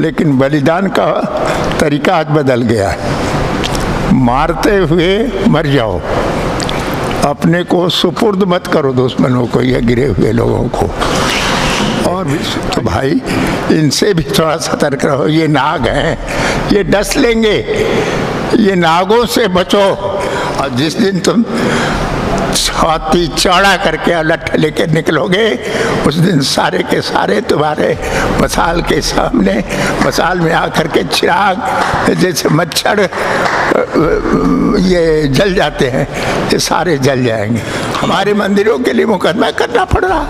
लेकिन बलिदान का तरीका आज बदल गया है। मारते हुए मर जाओ, अपने को सुपुर्द मत करो दुश्मनों को या गिरे हुए लोगों को। और भी तो भाई इनसे भी थोड़ा सतर्क रहो, ये नाग हैं, ये डस लेंगे, ये नागों से बचो। और जिस दिन तुम छाती चौड़ा करके अलट लेके निकलोगे, उस दिन सारे के सारे तुम्हारे मसाल के सामने, मसाल में आकर के चिराग जैसे मच्छर ये जल जाते हैं, ये सारे जल जाएंगे। हमारे मंदिरों के लिए मुकदमा करना पड़ रहा।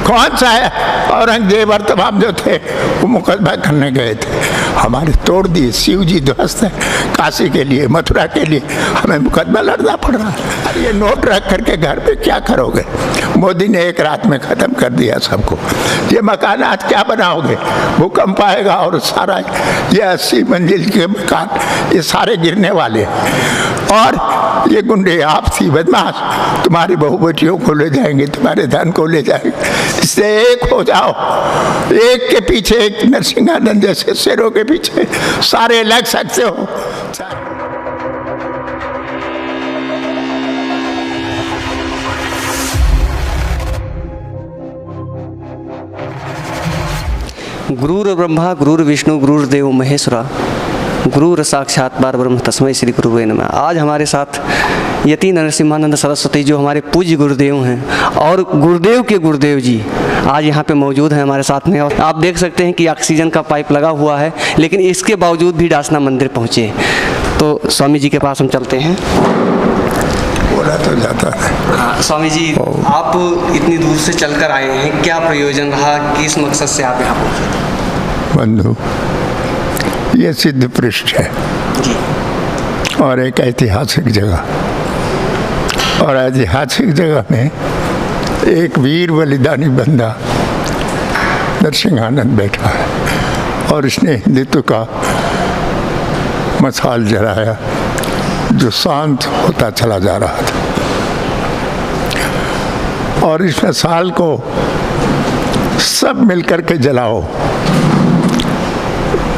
कौन सा है? औरंगजेब और तमाम जो थे वो मुकदमा करने गए थे, हमारे तोड़ दिए। शिव जी ध्वस्त है काशी के लिए, मथुरा के लिए, हमें मुकदमा लड़ना पड़ रहा है। अरे ये नोट रख करके घर पे क्या करोगे? मोदी ने एक रात में ख़त्म कर दिया सबको। ये मकान आज क्या बनाओगे? भूकंप आएगा और सारा ये 80 मंजिल के मकान ये सारे गिरने वाले हैं। और ये गुंडे आपसी बदमाश तुम्हारी बहू बेटियों को ले जाएंगे, तुम्हारे धन को ले जाएंगे। इससे एक हो जाओ, एक के पीछे एक, नरसिंहानंद जैसे शेरों के पीछे सारे लग सकते हो। गुरुर् ब्रह्मा गुरुर्विष्णु गुरुर्देव महेश्वरा गुरुर साक्षात परब्रह्म तस्मै श्री गुरुवे नमः। आज हमारे साथ यति नरसिंहानंद सरस्वती जो हमारे पूज्य गुरुदेव हैं और गुरुदेव के गुरुदेव जी आज यहाँ पे मौजूद हैं हमारे साथ में। और आप देख सकते हैं कि ऑक्सीजन का पाइप लगा हुआ है, लेकिन इसके बावजूद भी डासना मंदिर पहुँचे। तो स्वामी जी के पास हम चलते हैं। बोला तो जाता है। हाँ स्वामी जी, आप इतनी दूर से चलकर आए हैं, क्या प्रयोजन रहा, किस मकसद से आप यहाँ पहुँचे? बंधु, ये सिद्ध पृष्ठ है जी, और एक ऐतिहासिक जगह, और ऐतिहासिक जगह में एक वीर बलिदानी बंदा नरसिंहानंद बैठा है, और इसने हिंदुत्व का मसाल जलाया जो शांत होता चला जा रहा था। और इस मसाल को सब मिलकर के जलाओ।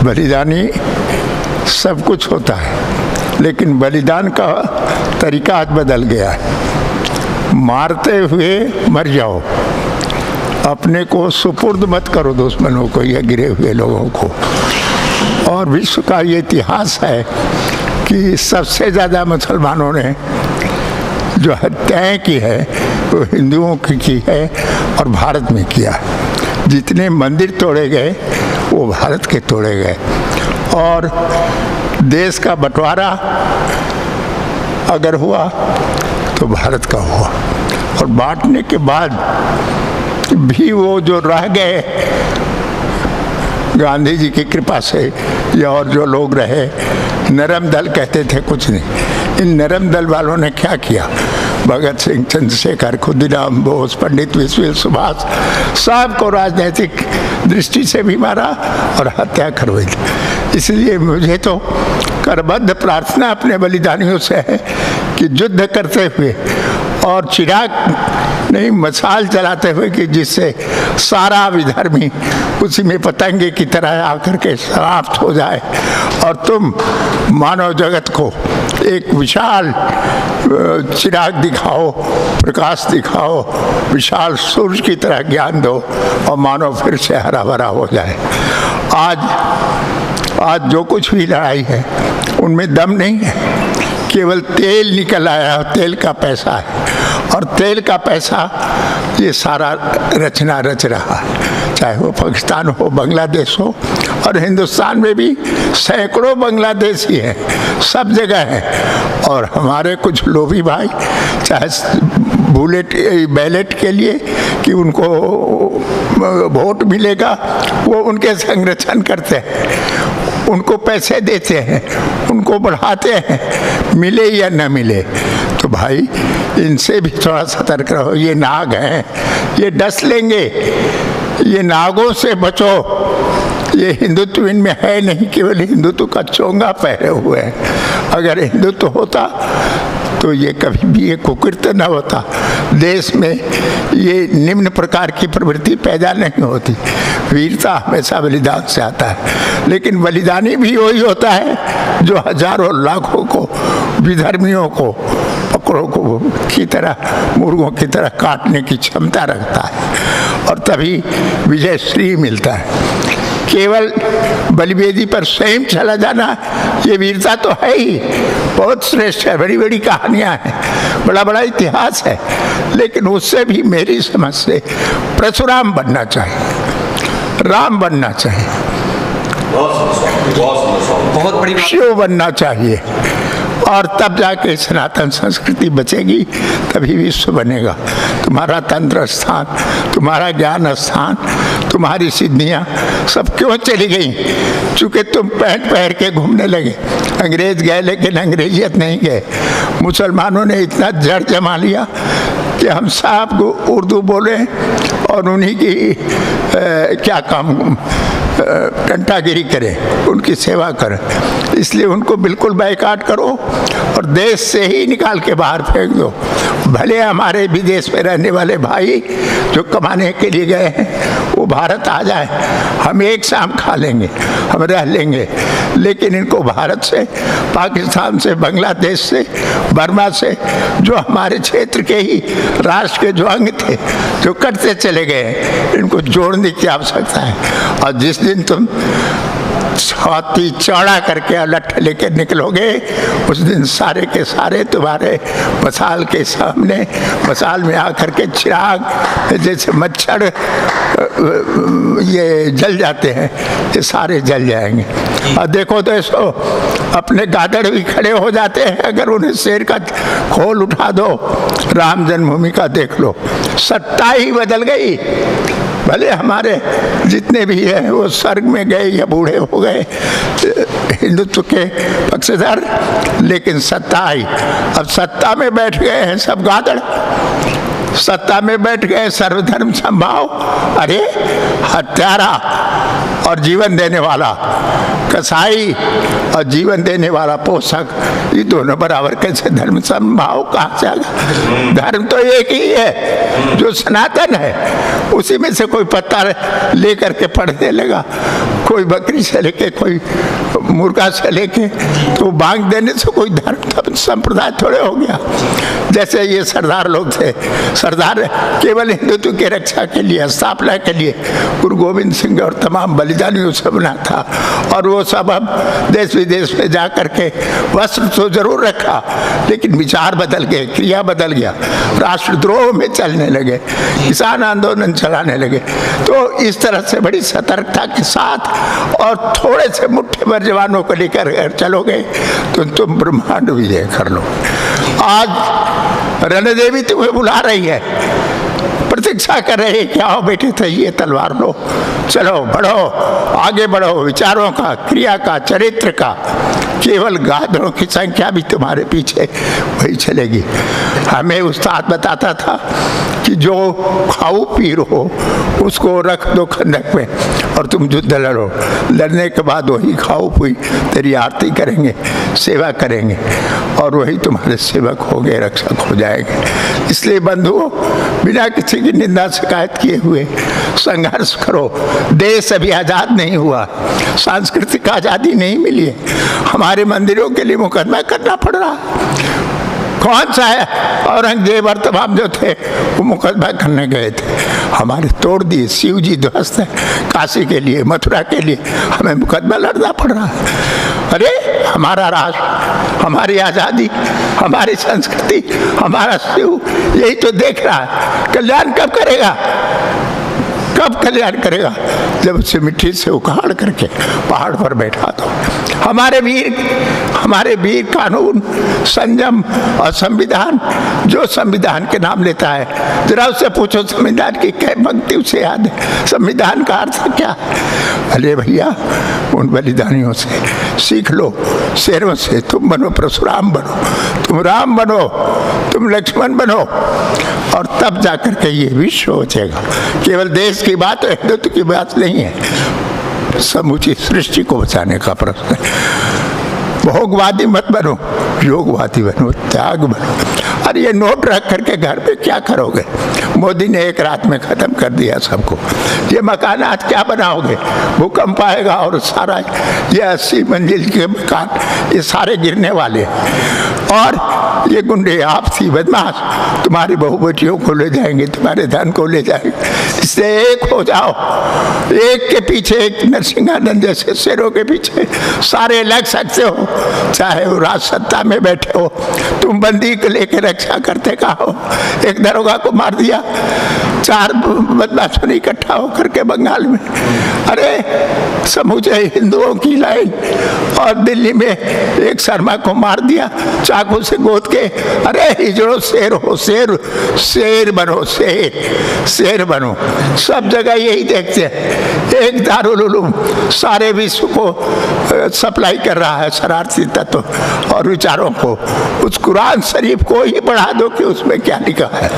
बलिदानी सब कुछ होता है, लेकिन बलिदान का तरीका आज बदल गया है। मारते हुए मर जाओ, अपने को सुपुर्द मत करो दुश्मनों को या गिरे हुए लोगों को। और विश्व का ये इतिहास है कि सबसे ज़्यादा मुसलमानों ने जो हत्याएं की है वो हिंदुओं की है और भारत में किया है। जितने मंदिर तोड़े गए वो भारत के तोड़े गए, और देश का बंटवारा अगर हुआ तो भारत का हुआ। और बांटने के बाद भी वो जो रह गए गांधी जी की कृपा से, या और जो लोग रहे, नरम दल कहते थे कुछ नहीं। इन नरम दल वालों ने क्या किया? भगत सिंह, चंद्रशेखर, खुदीराम बोस, पंडित विश्वेश्वर सुभाष, सबको राजनीतिक दृष्टि से भी मारा और हत्या करवाई। इसलिए मुझे तो करबद्ध प्रार्थना अपने बलिदानियों से है कि युद्ध करते हुए और चिराग नहीं मसाल जलाते हुए कि जिससे सारा विधर्मी उसी में पतंगे की तरह आकर के समाप्त हो जाए, और तुम मानव जगत को एक विशाल चिराग दिखाओ, प्रकाश दिखाओ, विशाल सूर्य की तरह ज्ञान दो, और मानव फिर से हरा भरा हो जाए। आज जो कुछ भी लड़ाई है उनमें दम नहीं है, केवल तेल निकल आया, तेल का पैसा है, और तेल का पैसा ये सारा रचना रच रहा है। चाहे वो पाकिस्तान हो, बांग्लादेश हो, और हिंदुस्तान में भी सैकड़ों बांग्लादेशी हैं, सब जगह हैं। और हमारे कुछ लोभी भाई चाहे बैलेट के लिए कि उनको वोट मिलेगा, वो उनके संरक्षण करते हैं, उनको पैसे देते हैं, उनको बढ़ाते हैं, मिले या न मिले। तो भाई इनसे भी थोड़ा सतर्क रहो, ये नाग हैं, ये डस लेंगे, ये नागों से बचो। ये हिंदुत्व इनमें है नहीं, केवल हिंदुत्व का चोंगा पहने हुए हैं। अगर हिंदुत्व होता तो ये कभी भी ये कुकृत्य न होता, देश में ये निम्न प्रकार की प्रवृत्ति पैदा नहीं होती। वीरता हमेशा बलिदान से आता है, लेकिन बलिदानी भी वही होता है जो हजारों लाखों को, विधर्मियों को, पकड़ों को की तरह, मुर्गों की तरह काटने की क्षमता रखता है, और तभी विजय श्री मिलता है। केवल बलिवेदी पर स्वयं चला जाना ये वीरता तो है ही, बहुत श्रेष्ठ है, बड़ी बड़ी कहानियां हैं, बड़ा बड़ा इतिहास है, लेकिन उससे भी मेरी समझ से परशुराम बनना चाहिए, राम बनना चाहिए, बहुत बड़ी शिव बनना चाहिए, और तब जाके सनातन संस्कृति बचेगी, तभी विश्व बनेगा। तुम्हारा तंत्र स्थान, तुम्हारा ज्ञान स्थान, तुम्हारी सिद्धियां सब क्यों चली गई? चूंकि तुम पैंट पहन के घूमने लगे। अंग्रेज गए लेकिन अंग्रेजियत नहीं गए। मुसलमानों ने इतना जड़ जमा लिया कि हम साहब को उर्दू बोले और उन्हीं की क्या काम कंटागिरी करें, उनकी सेवा करें। इसलिए उनको बिल्कुल बायकाट करो और देश से ही निकाल के बाहर फेंक दो। भले हमारे विदेश में रहने वाले भाई जो कमाने के लिए गए हैं वो भारत आ जाए, हम एक शाम खा लेंगे, हम रह लेंगे, लेकिन इनको भारत से, पाकिस्तान से, बांग्लादेश से, बर्मा से, जो हमारे क्षेत्र के ही राष्ट्र के जो अंग थे जो कटते चले गए, इनको जोड़ने की आवश्यकता है। और जिस दिन तुम छाती चौड़ा करके अलट लेके निकलोगे, उस दिन सारे के सारे तुम्हारे मसाल के सामने, मसाल में आकर के चिराग जैसे मच्छर ये जल जाते हैं, ये सारे जल जाएंगे। और देखो तो इसको अपने गादड़ भी खड़े हो जाते हैं अगर उन्हें शेर का खोल उठा दो। राम जन्मभूमि का देख लो, सत्ता ही बदल गई। भले हमारे जितने भी हैं वो स्वर्ग में गए या बूढ़े हो गए हिंदुत्व के पक्षधर, लेकिन सत्ता आई। अब सत्ता में बैठ गए हैं सब गादड़, सत्ता में बैठ गए सर्वधर्म संभाव। अरे हत्यारा और जीवन देने वाला, कसाई और जीवन देने वाला पोषक, ये दोनों बराबर कैसे धर्म संभाव कहाँ से आएगा? धर्म तो एक ही है जो सनातन है, उसी में से कोई पत्ता लेकर के पढ़ने लगा, कोई बकरी से लेके, कोई मुर्गा से लेके, तो बांग देने से कोई धर्म संप्रदाय थोड़े हो गया। जैसे ये सरदार लोग थे, सरदार केवल हिंदुत्व की रक्षा के लिए, स्थापना के लिए गुरु गोविंद सिंह और तमाम बलिदानियों से बना था, और वो सब अब देश विदेश में जा करके वस्त्र तो जरूर रखा, लेकिन विचार बदल गए, क्रिया बदल गया, राष्ट्रद्रोह में चलने लगे, किसान आंदोलन चलाने लगे। तो इस तरह से बड़ी सतर्कता के साथ और थोड़े से मुट्ठी भर जवानों को लेकर चलोगे तो तुम ब्रह्मांड विजय कर लो। आज रणदेवी तुम्हें बुला रही है, प्रतीक्षा कर रहे हैं कि आओ बेटे थे, ये तलवार लो, चलो बढ़ो, आगे बढ़ो, विचारों का, क्रिया का, चरित्र का। केवल गादड़ों की संख्या भी तुम्हारे पीछे वही चलेगी। हमें उस्ताद बताता था कि जो खाओ पी हो उसको रख दो खंडक में और तुम युद्ध लड़ो, लड़ने के बाद वही खाओ पी तेरी आरती करेंगे, सेवा करेंगे, और वही तुम्हारे सेवक हो गए, रक्षक हो जाएंगे। इसलिए बंधुओं, बिना किसी की निंदा शिकायत किए हुए संघर्ष करो। देश अभी आजाद नहीं हुआ, सांस्कृतिक आजादी नहीं मिली है, हमारे मंदिरों के लिए मुकदमा करना पड़ रहा। कौन सा है? औरंगजेब और तमाम जो थे वो मुकदमा करने गए थे, हमारे तोड़ दिए। शिव जी ध्वस्त है, काशी के लिए, मथुरा के लिए हमें मुकदमा लड़ना पड़ रहा है। अरे हमारा राष्ट्र, हमारी आज़ादी, हमारी संस्कृति, हमारा शिव यही तो देख रहा है। कल्याण कब करेगा? कब कल्याण करेगा? जब उसे मिट्टी से उखाड़ करके पहाड़ पर बैठा दो। हमारे वीर कानून, संयम और संविधान, जो संविधान के नाम लेता है, जरा उससे पूछो संविधान की क्या पंक्ति उसे याद है? संविधान का अर्थ क्या? अरे भैया, उन बलिदानियों से सीख लो, शेरों से। तुम बनो परशुराम, बनो तुम, राम बनो तुम, लक्ष्मण बनो, और तब जाकर के ये विश्व बचेगा। केवल देश की बात, हिंदुत्व की बात नहीं है, समूची सृष्टि को बचाने का प्रश्न है। भोगवादी मत बनो, योगवादी बनो, त्याग बनो। अरे ये नोट रख करके घर पे क्या करोगे? मोदी ने एक रात में खत्म कर दिया सबको। ये मकान आज क्या बनाओगे? भूकंप आएगा और सारा ये 80 मंजिल के मकान ये सारे गिरने वाले हैं। और ये गुंडे आपसी बदमाश तुम्हारी बहू बेटियों को ले जाएंगे, तुम्हारे धन को ले जाएंगे। इससे एक हो जाओ, एक के पीछे एक, नरसिंहानंद जैसे शेरों के पीछे सारे लग सकते हो। चाहे वो राज सत्ता में बैठे हो, तुम बंदी को लेकर रक्षा करते का हो। एक दरोगा को मार दिया, 4 बदमाशों ने इकट्ठा होकर के बंगाल में। अरे समूचे हिंदुओं की लाइन। और दिल्ली में एक शर्मा को मार दिया चाकू से गोद के। अरे हिजड़ो शेर हो, शेर शेर बनो, शेर बनो। सब जगह यही देखते हैं। एक दारुल उलूम सारे विश्व को सप्लाई कर रहा है शरारती तत्व और विचारों को। उस कुरान शरीफ को ही पढ़ा दो कि उसमें क्या लिखा है,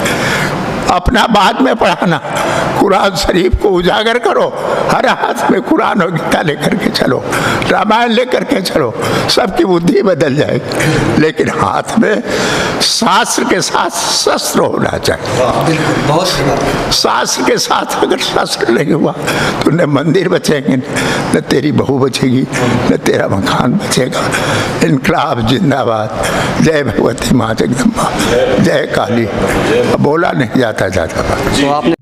अपना बाद में पढ़ाना। कुरान शरीफ को उजागर करो, हर हाथ में कुरान और गीता लेकर के चलो, रामायण लेकर के चलो, सबकी बुद्धि बदल जाएगी। लेकिन हाथ में शास्त्र के साथ शस्त्र होना चाहिए। शास्त्र के साथ अगर शस्त्र नहीं हुआ तो न मंदिर बचेंगे, न तेरी बहू बचेगी, न तेरा मकान बचेगा। इनकलाब जिंदाबाद। जय भगवती माँ जगदम्बा, जय काली। बोला नहीं जाता। तो आपने